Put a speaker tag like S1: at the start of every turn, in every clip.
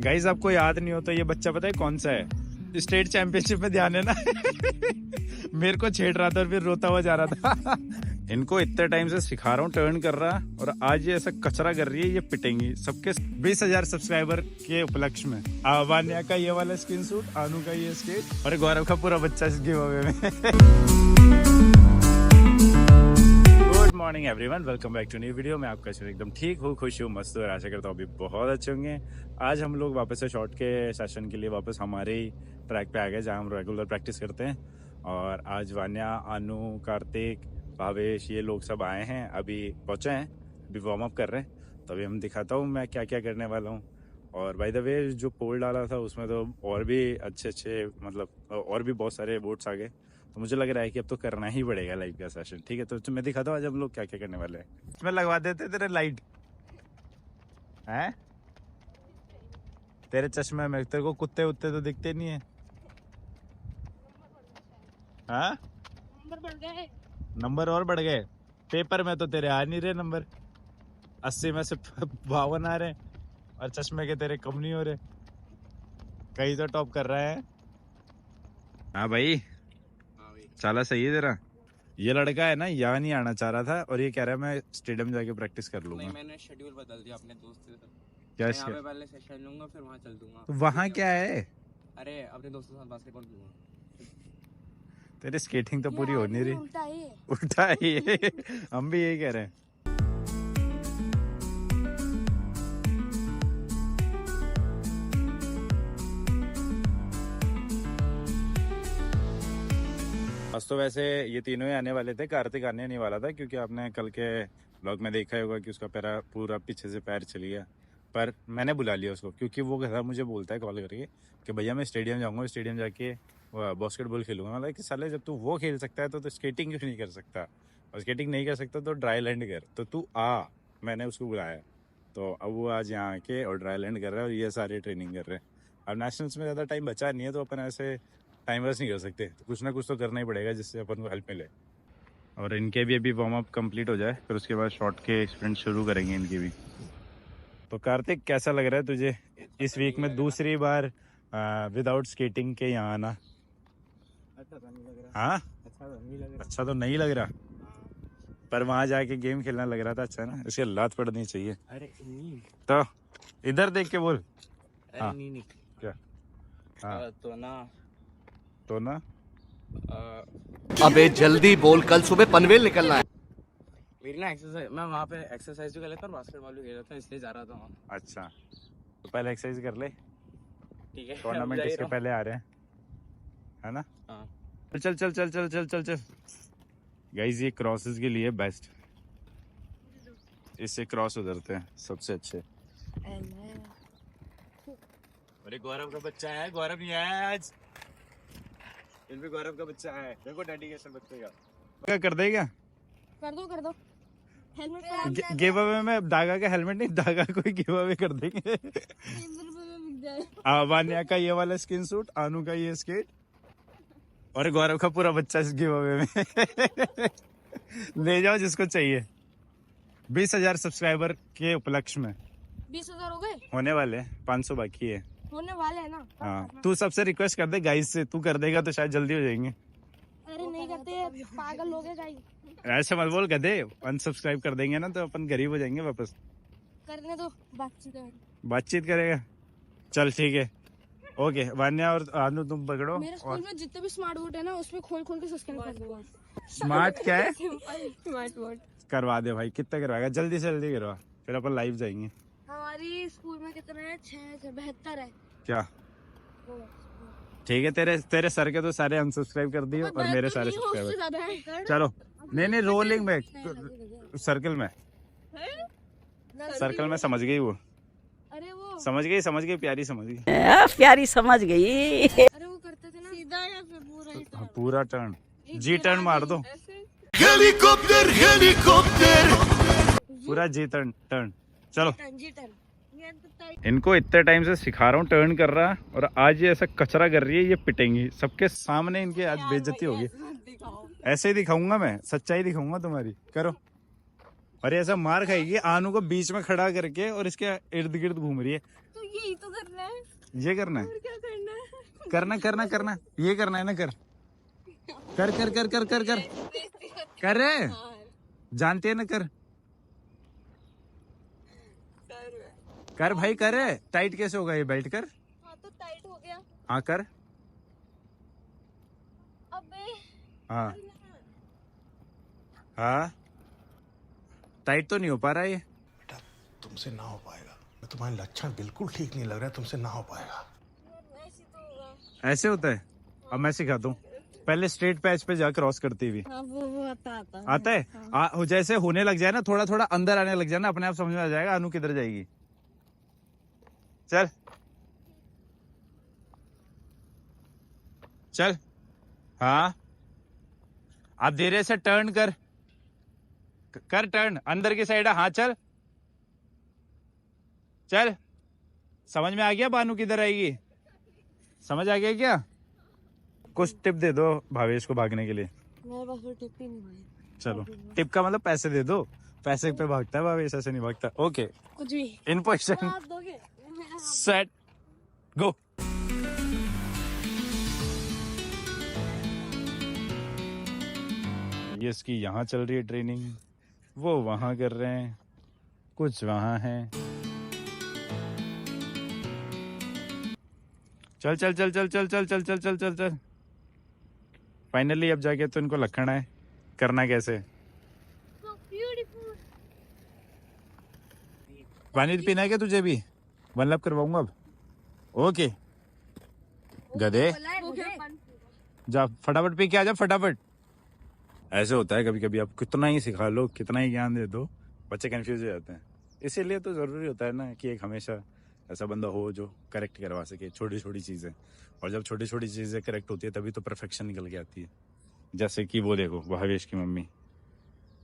S1: Guys आपको याद नहीं हो तो ये बच्चा पता है कौन सा है? स्टेट चैंपियनशिप में ध्यान है ना। मेरे को छेड़ रहा था और फिर रोता हुआ जा रहा था। इनको इतने टाइम से सिखा रहा हूँ टर्न कर रहा, और आज ये ऐसा कचरा कर रही है, ये पिटेंगी सबके 20,000 सब्सक्राइबर के उपलक्ष्य में। वान्या का ये वाला स्किन सूट, आनू का ये स्केट और गौरव का पूरा बच्चा इस गिव अवे में। Good morning everyone, welcome back to new video. मैं आपका शरीर एकदम ठीक हूँ, खुश हूँ, मस्त हूँ, आशा करता हूँ अभी बहुत अच्छे होंगे। आज हम लोग वापस से शॉर्ट के सेशन के लिए वापस हमारे ही ट्रैक पे आ गए जहाँ हम रेगुलर प्रैक्टिस करते हैं। और आज वान्या, आनू, कार्तिक, भावेश ये लोग सब आए हैं, अभी पहुँचे हैं, अभी वार्म अप कर रहे हैं। तो अभी हम दिखाता हूँ मैं क्या क्या करने वाला हूँ। और बाय द वे जो पोल डाला था उसमें तो और भी अच्छे मतलब और भी बहुत सारे वोट्स आ गए, तो मुझे लग रहा है कि अब तो करना ही पड़ेगा लाइव का सेशन। ठीक है, तो मैं दिखाता हूँ आज हम लोग क्या क्या करने वाले हैं। इसमें लगवा देते तेरे लाइट हैं, तेरे चश्मे में तेरे को कुत्ते उत्ते तो दिखते नहीं है। हाँ, नंबर और बढ़ गए। पेपर में तो तेरे आ नहीं रहे नंबर, 80 में से 52 आ रहे, और चश्मे के तेरे कम नहीं हो रहे। कहीं तो टॉप कर रहा है। हाँ भाई, चाला सही है तेरा। ये लड़का है ना, यहाँ नहीं आना चाह रहा था और ये कह रहा है मैं स्टेडियम जाके प्रैक्टिस कर लूंगा।
S2: नहीं, मैंने शेड्यूल बदल दिया अपने दोस्त से।
S1: क्या
S2: मैं यहाँ पे पहले सेशन लूंगा, फिर वहाँ चल दूंगा।
S1: तो वहाँ क्या है?
S2: अरे अपने दोस्तों के साथ बास्केटबॉल खेलूंगा।
S1: तेरी स्केटिंग तो पूरी हो नहीं रही। उल्टा ही हम भी यही कह रहे हैं। आज तो वैसे ये तीनों ही आने वाले थे, कार्तिक आने नहीं वाला था क्योंकि आपने कल के ब्लॉग में देखा होगा कि उसका पैरा पूरा पीछे से पैर चली गया। पर मैंने बुला लिया उसको क्योंकि वो घर मुझे बोलता है कॉल करके कि भैया मैं स्टेडियम जाऊंगा, स्टेडियम जाके बास्केटबॉल खेलूंगा। मतलब कि साले जब तू वो खेल सकता है तो स्केटिंग क्यों नहीं कर सकता, और स्केटिंग नहीं कर सकता तो ड्राई लैंड कर, तो तू आ। मैंने उसको बुलाया, तो अब वो आज यहाँ आके और ड्राई लैंड कर रहा है और ये सारे ट्रेनिंग कर रहे हैं। अब नेशनल्स में ज़्यादा टाइम बचा नहीं है तो अपन ऐसे टाइम वेस्ट नहीं कर सकते, तो कुछ ना कुछ तो करना ही पड़ेगा जिससे अपन को हेल्प मिले। और इनके भी अभी वार्म अप कंप्लीट हो जाए, फिर उसके बाद शॉर्ट के स्प्रिंट शुरू करेंगे इनकी भी। तो कार्तिक कैसा लग रहा है तुझे इस वीक में दूसरी बार विदाउट स्केटिंग के यहाँ आना?
S2: अच्छा तो नहीं लग रहा।
S1: हाँ,
S2: अच्छा तो नहीं लग रहा।
S1: अच्छा तो नहीं लग रहा, पर वहाँ जाके गेम खेलना लग रहा था अच्छा ना। इसके लात पड़नी चाहिए।
S2: अरे नहीं,
S1: तो इधर देख के बोल।
S2: अरे
S1: हाँ।
S2: नहीं
S1: क्या? हाँ
S2: तो ना
S3: अबे जल्दी बोल, कल सुबह पनवेल निकलना है।
S2: मेरी ना एक्सरसाइज, मैं वहाँ पे एक्सरसाइज भी कर लेता और बास्केटबॉल भी खेल लेता, इसलिए जा रहा था वहाँ।
S1: अच्छा, तो पहले एक्सरसाइज कर ले,
S2: ठीक है,
S1: टूर्नामेंट इसके पहले आ रहे हैं, है ना?
S2: हाँ।
S1: चल चल चल चल चल चल चल। गाइस ये क्रॉसेस के लिए बेस्ट, इससे क्रॉस उधरते हैं सबसे अच्छे। अरे गौरव का बच्चा है, गौरव नहीं आया आज, इनमें गौरव का बच्चा है। देखो डेडिकेशन बच्चे का। क्या कर देगा?
S4: कर दो हेलमेट
S1: गिव अवे में दागा का हेलमेट नहीं, दागा कोई गिव अवे कर देंगे। वान्या का ये वाला स्किन सूट, आनू का ये स्केट और गौरव का पूरा बच्चा इस गिव अवे में। ले जाओ जिसको चाहिए। 20,000 सब्सक्राइबर के उपलक्ष्य में
S4: 20,000 हो गए,
S1: होने वाले, 500 बाकी है।
S4: होने वाले हैं ना।
S1: हाँ, तू सबसे रिक्वेस्ट कर दे गाइस से, तू कर देगा तो शायद जल्दी हो जाएंगे।
S4: अरे नहीं करते, पागल लोग हैं गाइस।
S1: ऐसे मत बोल, गधे। अनसब्सक्राइब कर देंगे ना तो अपन गरीब हो जाएंगे वापस।
S4: करने दो,
S1: बातचीत करेगा, चल ठीक है, ओके। वान्या और आनू तुम पकड़ो।
S4: मेरे स्कूल में जितने भी स्मार्ट बोर्ड है ना उसमें खोल के सब्सक्राइब कर दो।
S1: स्मार्ट क्या है?
S4: स्मार्ट बोर्ड
S1: करवा दे भाई, कितना करवाएगा? जल्दी से जल्दी करवा, फिर अपन लाइव जाएंगे।
S4: हमारी स्कूल में कितने है? 72 है।
S1: क्या? ठीक है, तेरे सर के तो सारे अनसब्सक्राइब कर दिए और मेरे सारे सब्सक्राइबर। चलो, नहीं रोलिंग में, सर्कल में समझ गई वो।
S4: अरे वो
S1: समझ गई प्यारी समझ गई।
S5: प्यारी समझ गई।
S4: अरे वो करते थे ना सीधा या फिर पूरा ही
S1: हाँ, पूरा टर्न, जी टर्न मार दो,
S3: हेलीकॉप्टर हेलीकॉप्टर।
S1: पूरा जी टर्न। चलो,
S4: जी टर्न।
S1: इनको इतने टाइम से सिखा रहा हूँ टर्न कर रहा, और आज ये ऐसा कचरा कर रही है, ये पिटेंगी सबके सामने। इनकी आज बेइज्जती होगी। ऐसे ही दिखाऊंगा मैं, सच्चाई दिखाऊंगा तुम्हारी। करो। और ऐसा मार खाएगी, आनू को बीच में खड़ा करके और इसके इर्द गिर्द घूम रही है।
S4: तो यही तो करना है,
S1: ये करना है,
S4: और क्या करना है?
S1: करना करना करना, ये करना है ना, कर कर कर कर कर कर कर कर रहे, जानते हैं ना, कर कर भाई, कर। टाइट कैसे होगा ये बेल्ट? कर।
S4: हाँ तो टाइट हो गया।
S1: हाँ कर।
S4: अबे
S1: हाँ हाँ, टाइट तो नहीं हो पा रहा ये।
S6: बेटा तुमसे ना हो पाएगा, तुम्हारे लक्षण बिल्कुल ठीक नहीं लग रहा है, तुमसे ना हो पाएगा।
S4: ऐसे तो होगा।
S1: ऐसे होता है? अब मैं सिखाता हूँ। पहले स्ट्रेट पैच पे जा क्रॉस करती हुई।
S4: हाँ वो आता
S1: आता है? जैसे होने लग जाए ना, थोड़ा थोड़ा अंदर आने लग जाए ना, अपने आप समझ में आ जाएगा अनु किधर जाएगी। चल चल। हाँ, आप धीरे से टर्न कर, कर टर्न अंदर की साइड। हाँ चल चल। समझ में आ गया बानू किधर आएगी? समझ आ गया क्या? कुछ टिप दे दो भावेश को भागने के लिए।
S4: मेरे पास वो टिप ही नहीं भाई।
S1: चलो, टिप का मतलब पैसे दे दो, पैसे पे भागता है भावेश, ऐसे नहीं भागता। ओके,
S4: कुछ भी
S1: इन पोजिशन,
S4: आप दोगे?
S1: सेट, गो। ये इसकी यहाँ चल रही है ट्रेनिंग, वो वहां कर रहे हैं, कुछ वहां है। चल चल चल चल चल चल चल चल चल चल चल। फाइनली अब जाके तो इनको लखना है, करना कैसे।
S4: So beautiful.
S1: पानी पीना है क्या तुझे भी? वन लैप करवाऊंगा अब। ओके गधे,
S4: वो क्या पानी?
S1: जा फटाफट पी के आ जा, फटाफट। ऐसे होता है कभी कभी, आप कितना ही सिखा लो, कितना ही ज्ञान दे दो, बच्चे कंफ्यूज हो जाते हैं। इसीलिए तो जरूरी होता है ना कि एक हमेशा ऐसा बंदा हो जो करेक्ट करवा सके छोटी छोटी चीजें। और जब छोटी छोटी चीजें करेक्ट होती है तभी तो परफेक्शन निकल के आती है। जैसे कि वो देखो, भावेश की मम्मी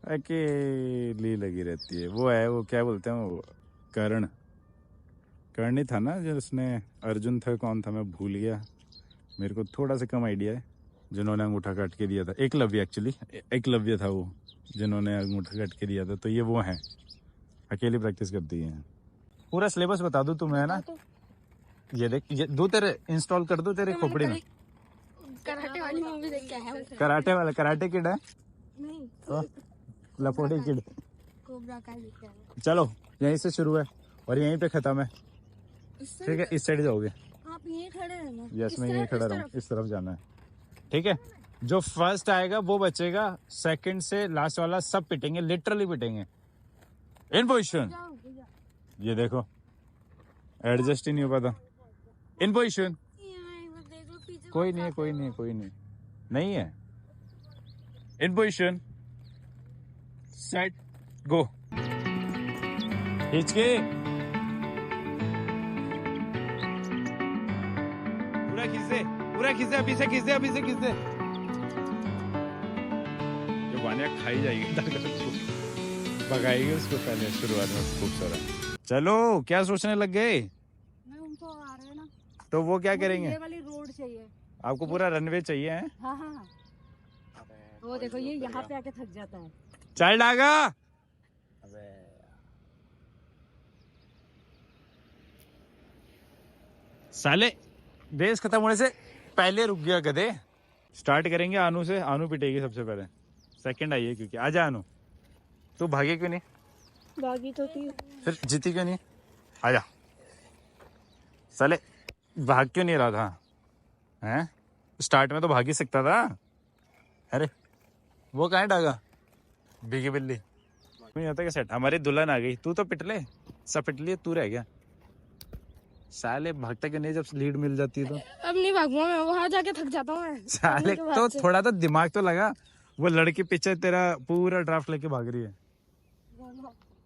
S1: अकेली लगी रहती है। वो है, वो क्या बोलते हैं, वो कर्ण ही था ना जो उसने, अर्जुन था, कौन था मैं भूल गया, मेरे को थोड़ा सा कम आइडिया है, जिन्होंने अंगूठा काट के दिया था। एकलव्य, एक्चुअली एकलव्य था वो जिन्होंने अंगूठा काट के दिया था। तो ये वो है, अकेली प्रैक्टिस करती है। पूरा सिलेबस बता दूं तुम्हें, है ना? ये देख, ये दो तेरे इंस्टॉल कर दो तेरे खोपड़ी में।
S4: कराटे वाली मूवी देख के आया हूँ।
S1: कराटे वाला, कराटे किड है,
S4: नहीं,
S1: लपोटे किड।
S4: कोबरा का देख के आया।
S1: चलो, यहीं से शुरू है और यहीं पे खत्म है,
S4: इससे
S1: ठीक है? इस साइड जाओगे?
S4: आप यहीं खड़े रहना।
S1: यस,
S4: इस
S1: मैं
S4: तरफ,
S1: यहीं खड़ा
S4: इस
S1: रहूँ,
S4: तरफ।
S1: इस तरफ जाना है, ठीक है? जो फर्स्ट आएगा वो बचेगा, सेकंड से लास्ट वाला सब पिटेंगे, लिटरली पिटेंगे। इन पोजिशन,
S4: जाओ, भैया।
S1: ये देखो एडजस्ट ही नहीं हो पाता। इन पोजिशन,
S4: यहाँ एक बार देख लो, पीछे
S1: कोई नहीं है, कोई नहीं है, कोई नहीं, नहीं है। इन पोजिशन, सेट, गो। खींच के पूरा खींच दे, पूरा खींच दे, अभी से खींच दे, अभी से खींच दे। जो वानिया खाई जाएगी, भगाएगी उसको पहले शुरुआत में खूब सारा। चलो, क्या सोचने लग गए?
S4: मैं उनको आ रहे हैं ना,
S1: तो वो क्या करेंगे?
S4: ये वाली रोड चाहिए।
S1: आपको पूरा रनवे चाहिए है?
S4: हाँ हाँ हाँ, वो देखो ये यहाँ पे आके थक जाता है।
S1: चल डागा। साले रेस खत्म होने से पहले रुक गया गधे। स्टार्ट करेंगे अनु से, अनु पिटेगी सबसे पहले, सेकंड आई है क्योंकि। आजा अनु, तू भागे क्यों नहीं?
S4: बागी तो थी।
S1: फिर जीती क्यों नहीं? आजा। साले भाग क्यों नहीं रहा था? हैं? स्टार्ट में तो भाग ही सकता था। अरे वो कहाँ है डागा? भीगी बिल्ली नहीं होता क्या सेट? हमारी दुल्हन आ गई, तू तो पिट ले, सब पिट लिए, तू रह गया। साले भागता क्यों नहीं जब लीड मिल जाती है तो?
S4: अब नहीं भागूंगा मैं, वहां जाके थक जाता हूँ मैं।
S1: साले तो थोड़ा तो दिमाग तो लगा। वो लड़की पीछे तेरा पूरा ड्राफ्ट लेके भाग रही है।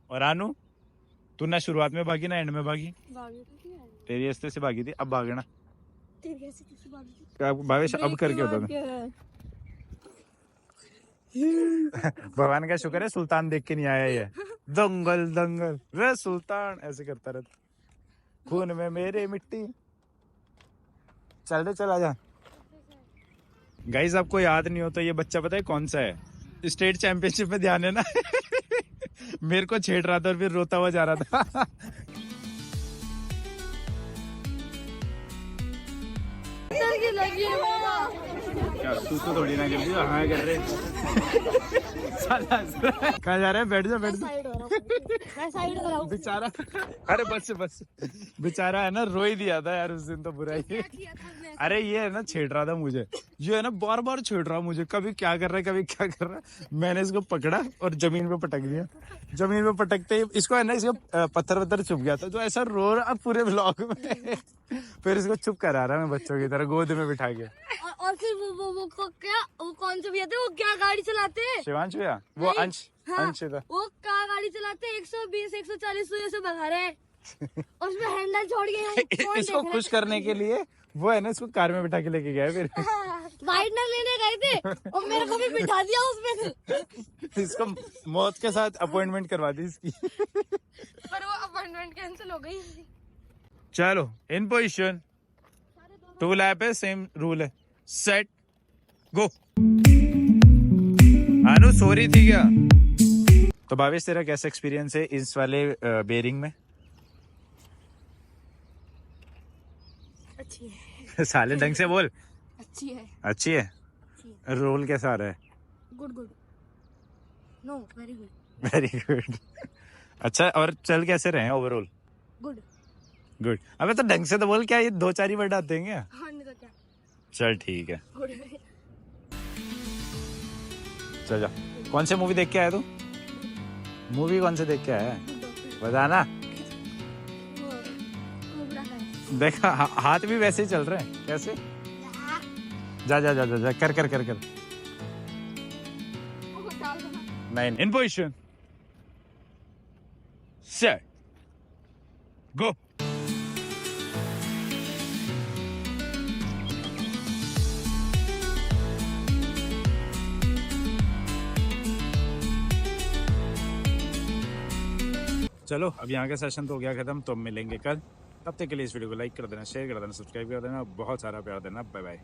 S1: और अनु, तू ना शुरुआत में भागी ना एंड में भागी,
S4: बागी तो थी।
S1: तेरी रास्ते से भागी थी, अब भागना।
S4: तेरी कैसी किसी बागी थी?
S1: भावेश अब करके होता था। भगवान का शुक्र है सुल्तान देख के नहीं आया ये। दंगल दंगल रे सुल्तान ऐसे करता रहता, खून में मेरे मिट्टी। चल रे, चल आजा। गाइस आपको याद नहीं हो तो ये बच्चा पता है कौन सा है? स्टेट चैंपियनशिप में ध्यान है ना? मेरे को छेड़ रहा था और फिर रोता हुआ जा रहा था।
S4: की लगी है मेरा।
S1: क्या तू तो थोड़ी ना कर दी, हाँ कर रहे। कहाँ जा रहे हैं? बैठ जा बैठ जा।
S4: साइड हो रहा हूँ, मैं साइड हो रहा हूँ।
S1: बेचारा, अरे बस बेचारा है ना, रो ही दिया था यार उस दिन तो, बुरा ही।
S4: क्या किया था मैं?
S1: अरे ये है ना छेड़ रहा था मुझे, ये है ना बार बार छेड़ रहा मुझे, कभी क्या कर रहा है कभी क्या कर रहा है। मैंने इसको पकड़ा और जमीन पे पटक दिया। जमीन पे पटकते ही इसको है ना, इसको पत्थर चुप गया था, तो ऐसा रो रहा पूरे ब्लॉग में। फिर इसको चुप करा रहा मैं बच्चों की तरह गोद में बिठा के।
S4: और फिर वो कौन से भैया थे, वो क्या गाड़ी चलाते हैं?
S1: शिवांश भैया, वो
S4: नहीं,
S1: अंश
S4: हाँ,
S1: अंश था।
S4: वो क्या गाड़ी चलाते हैं? 120 140 तो ऐसे भगा रहे हैं। उसमें हैंडल छोड़ के
S1: इसको खुश करने के लिए वो है ना, इसको कार में बिठा के लेके गया फिर।
S4: वाइटनर लेने गए थे और मेरे को भी बिठा दिया उसमें।
S1: इसको मौत के साथ अपॉइंटमेंट करवा दी इसकी।
S4: पर वो अपॉइंटमेंट कैंसिल हो गई।
S1: चलो इन पोजीशन, 2 लैप है, सेम रूल है, सेट गो। अनु सो रही थी क्या? तो भावेश तेरा कैसा एक्सपीरियंस है इस वाले बेरिंग में?
S4: अच्छी है।
S1: साले ढंग से बोल।
S4: अच्छी है।
S1: अच्छी है। रोल कैसा आ रहा है?
S4: Good good. Know very good.
S1: Very good. अच्छा, और चल कैसे रहे ओवरऑल?
S4: गुड।
S1: गुड। अबे तो ढंग से तो बोल, क्या ये 2-4 ही वर्ड आते हैं क्या?
S4: हाँ नहीं तो क्या।
S1: चल ठीक है,
S4: गुड।
S1: चल जा। कौन से मूवी देख के आया तू? मूवी कौन से देख के आया है बताना। देखा हाथ भी वैसे ही चल रहे हैं, कैसे? जा जा जा जा, जा। कर कर कर कर। नहीं, इन पोजीशन, सेट गो। चलो अब यहाँ का सेशन तो हो गया खत्म, तो अब मिलेंगे कल। तब तक के लिए इस वीडियो को लाइक कर देना, शेयर कर देना, सब्सक्राइब कर देना, बहुत सारा प्यार देना। Bye bye.